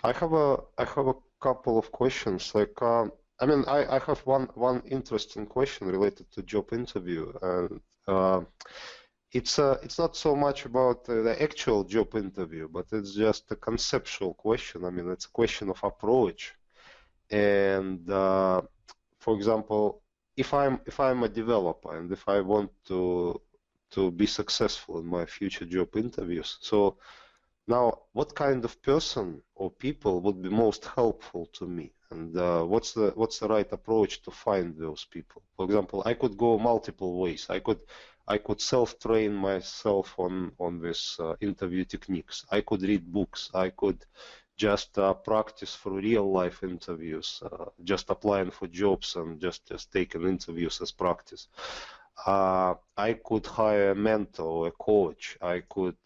I have a couple of questions. I have one interesting question related to job interview, and it's not so much about the actual job interview, but it's just a conceptual question. I mean, it's a question of approach. And for example, if I'm a developer and if I want to be successful in my future job interviews, so now what kind of person or people would be most helpful to me, and what's the right approach to find those people? For example, I could go multiple ways. I could self-train myself on this interview techniques. I could read books. I could just practice for real life interviews, just applying for jobs and just taking interviews as practice. I could hire a mentor or a coach. I could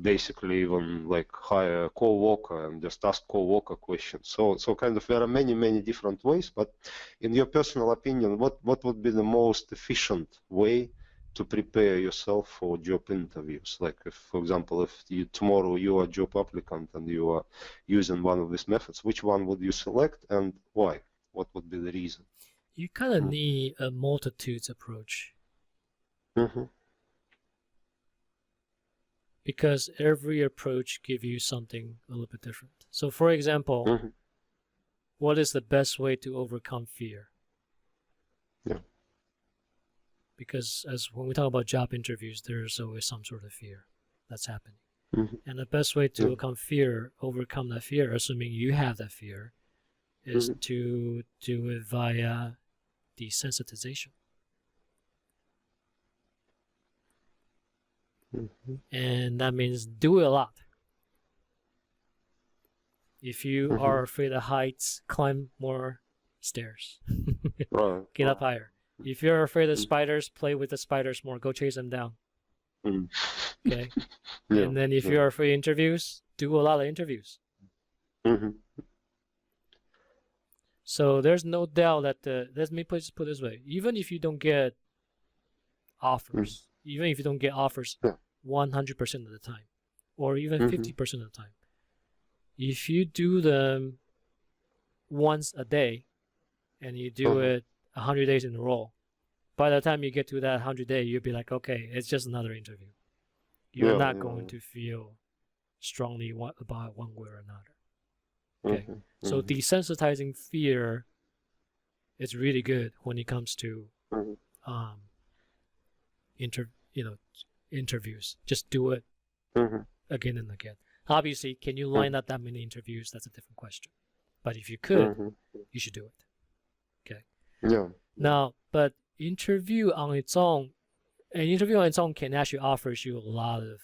basically even like hire a co-worker and just ask co-worker questions. So kind of there are many different ways, but in your personal opinion, what would be the most efficient way to prepare yourself for job interviews? Like if, for example, if tomorrow you are a job applicant and you are using one of these methods, which one would you select and why? What would be the reason? You kind of need a multitudes approach. Mm-hmm. Because every approach gives you something a little bit different. So for example, Mm-hmm. what is the best way to overcome fear? Yeah. Because when we talk about job interviews, there's always some sort of fear that's happening. Mm-hmm. And the best way to overcome that fear, assuming you have that fear, is to do it via desensitization. Mm-hmm. And that means do it a lot. If you are afraid of heights, climb more stairs. Right. Get up higher. If you're afraid of spiders, play with the spiders more. Go chase them down. Mm. Okay. Yeah. And then if you're afraid of interviews, do a lot of interviews. Mm-hmm. So there's no doubt that let me put it this way: even if you don't get offers, even if you don't get offers 100% of the time, or even 50% of the time, if you do them once a day, and you do it 100 days in a row, by the time you get to that 100 day, you'll be like, okay, it's just another interview. You're not going to feel strongly about it one way or another. Okay, so desensitizing fear is really good when it comes to interviews. Just do it again and again. Obviously, can you line up that many interviews? That's a different question. But if you could, you should do it. Okay. Yeah. Now, but an interview on its own can actually offer you a lot of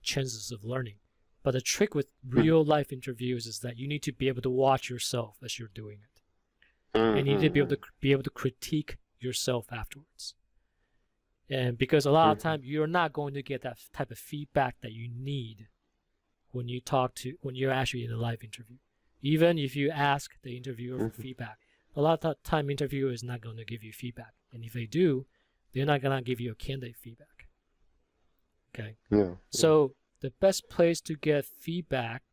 chances of learning. But the trick with real life interviews is that you need to be able to watch yourself as you're doing it, and you need to be able to critique yourself afterwards. And because a lot of time you're not going to get that type of feedback that you need when you're actually in a live interview. Even if you ask the interviewer for feedback, a lot of time interviewer is not going to give you feedback, and if they do, they're not going to give you a candidate feedback. Okay. Yeah. So the best place to get feedback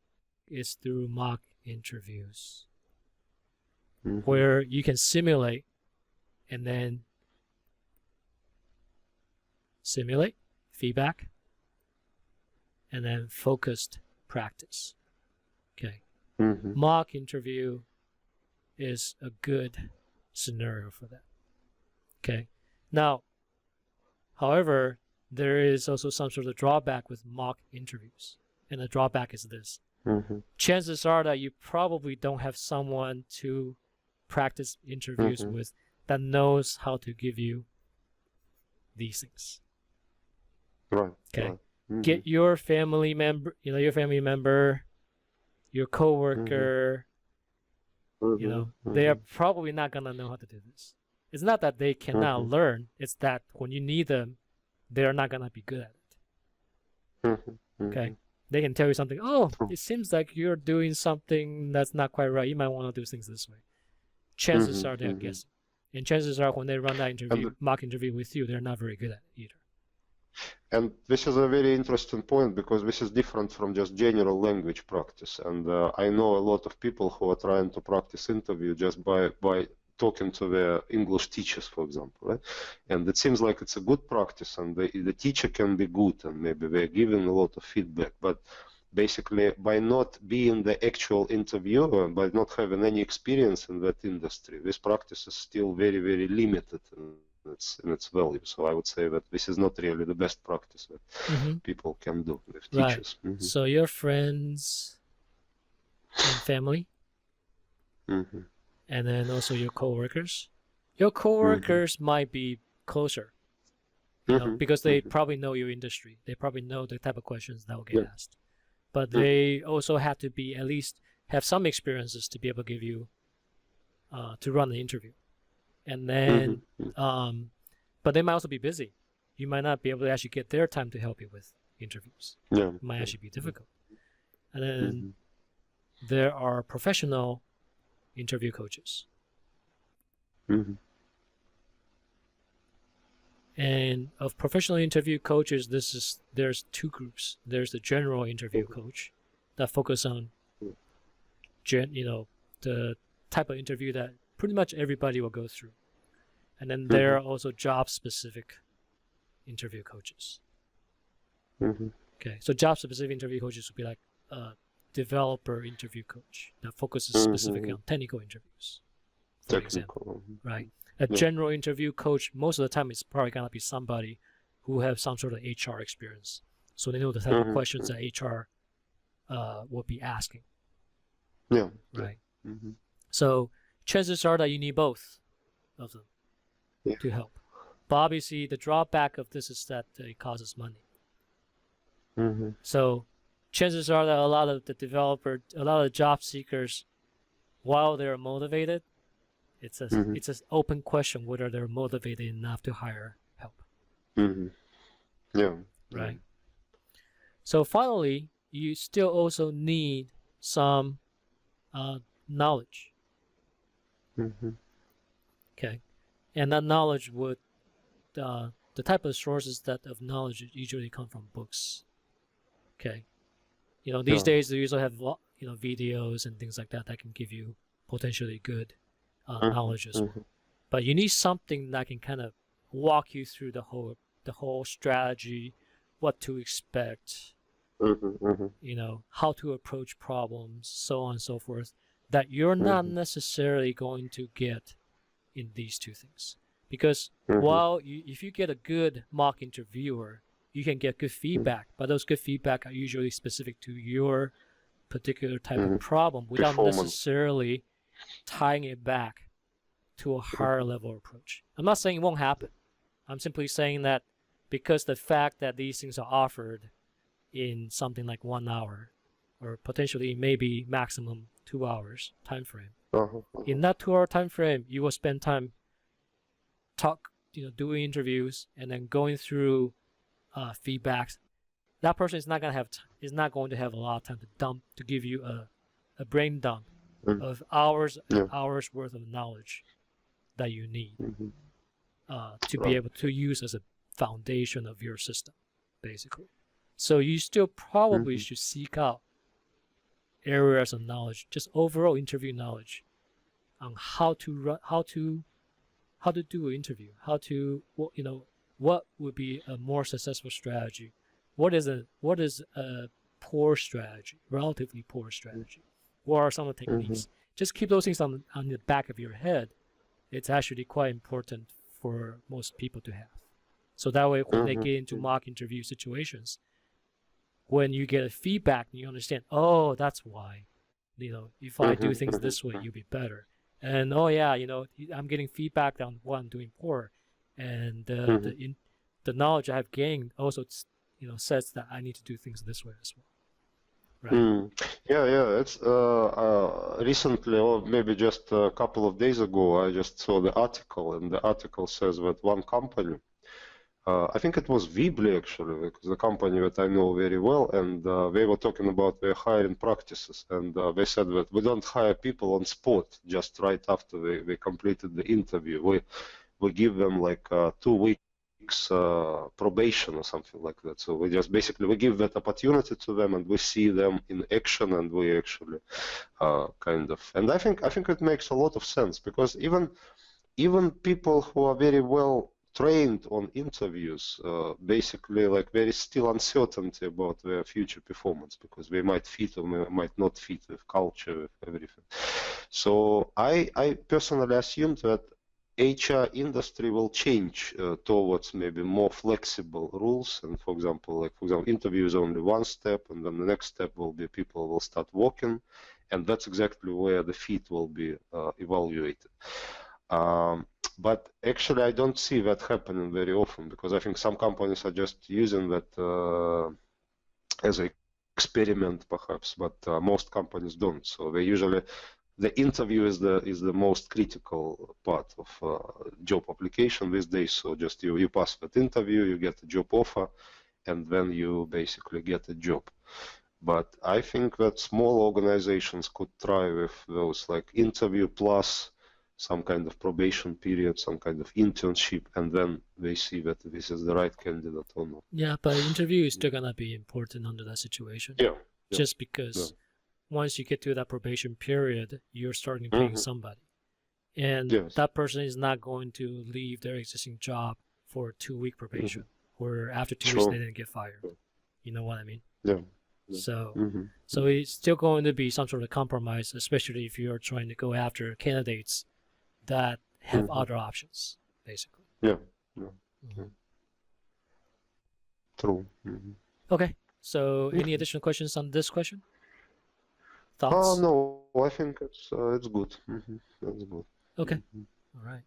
is through mock interviews, where you can simulate and then simulate feedback and then focused practice. Okay. Mock interview is a good scenario for that. Okay. Now, however, there is also some sort of drawback with mock interviews. And the drawback is this. Chances are that you probably don't have someone to practice interviews with that knows how to give you these things. Right. Okay. Right. Get your family member, your coworker, they are probably not going to know how to do this. It's not that they cannot learn. It's that when you need them, they're not going to be good at it. Okay. They can tell you something. Oh, it seems like you're doing something that's not quite right. You might want to do things this way. Chances are they're guessing. And chances are when they run that interview, mock interview with you, they're not very good at it either. And this is a very interesting point because this is different from just general language practice. And I know a lot of people who are trying to practice interview just by talking to their English teachers, for example, right? And it seems like it's a good practice, and the teacher can be good, and maybe they're giving a lot of feedback. But basically, by not being the actual interviewer, by not having any experience in that industry, this practice is still very, very limited in its value. So I would say that this is not really the best practice that people can do with teachers. Right. So your friends and family, and then also your coworkers. Your coworkers might be closer, you know, because they probably know your industry. They probably know the type of questions that will get asked. But they also have to be at least have some experiences to be able to give you to run the interview. And then, but they might also be busy. You might not be able to actually get their time to help you with interviews. It might actually be difficult. And then there are professional interview coaches. And of professional interview coaches, there's two groups. There's the general interview coach that focus on, the type of interview that pretty much everybody will go through. And then there are also job-specific interview coaches. Okay, so job-specific interview coaches would be like a developer interview coach that focuses specifically on technical interviews, for example, right? A general interview coach, most of the time, it's probably going to be somebody who have some sort of HR experience. So they know the type of questions that HR will be asking. Right. So chances are that you need both of them to help. But obviously, the drawback of this is that it costs money. So chances are that a lot of the job seekers, while they're motivated, it's an open question whether they're motivated enough to hire help. Right. So finally, you still also need some knowledge. Okay, and that knowledge would the type of sources of knowledge usually come from books. Okay, these days they usually have videos and things like that can give you potentially good knowledge as well. But you need something that can kind of walk you through the whole strategy, what to expect, how to approach problems, so on and so forth, that you're not necessarily going to get in these two things. Because while if you get a good mock interviewer, you can get good feedback, but those good feedback are usually specific to your particular type of problem without necessarily tying it back to a higher level approach. I'm not saying it won't happen. I'm simply saying that because the fact that these things are offered in something like 1 hour or potentially maybe maximum 2 hours time frame, in that 2-hour time frame, you will spend time doing interviews and then going through feedbacks. That person is not going to have a lot of time to give you a brain dump of hours and hours worth of knowledge that you need to be able to use as a foundation of your system, basically. So you still probably should seek out areas of knowledge, just overall interview knowledge on how to do an interview, what would be a more successful strategy, what is a poor strategy, relatively poor strategy, what are some of the techniques. Just keep those things on the back of your head. It's actually quite important for most people to have. So that way, when they get into mock interview situations, when you get a feedback, you understand, oh, that's why, if I do things this way, you'll be better. And oh yeah, I'm getting feedback on what I'm doing poor, and the knowledge I have gained also, says that I need to do things this way as well. Right. Yeah. It's recently, or maybe just a couple of days ago, I just saw the article, and the article says that one company, I think it was Weebly actually, because the company that I know very well, and they were talking about their hiring practices, and they said that we don't hire people on spot just right after they completed the interview. We give them like 2 weeks weeks probation or something like that. So we just basically we give that opportunity to them, and we see them in action, and we actually kind of. And I think it makes a lot of sense, because even people who are very well trained on interviews, basically, like, there is still uncertainty about their future performance, because they might fit or they might not fit with culture, with everything. So I personally assume that HR industry will change towards maybe more flexible rules. And for example, interview is only one step, and then the next step will be people will start working, and that's exactly where the fit will be evaluated. But actually, I don't see that happening very often, because I think some companies are just using that as an experiment, perhaps, but most companies don't. So they usually, the interview is the most critical part of job application these days. So just you pass that interview, you get a job offer, and then you basically get a job. But I think that small organizations could try with those, like, interview plus some kind of probation period, some kind of internship, and then they see that this is the right candidate or not. Yeah, but interview is still gonna be important under that situation. Yeah. Just because once you get to that probation period, you're starting paying somebody, and that person is not going to leave their existing job for a 2-week probation, where after 2 weeks they didn't get fired. You know what I mean? Yeah. So it's still going to be some sort of compromise, especially if you're trying to go after candidates that have other options, basically. Yeah. True. Okay. So any additional questions on this question? Thoughts? No, I think it's good. That's good. Okay. All right.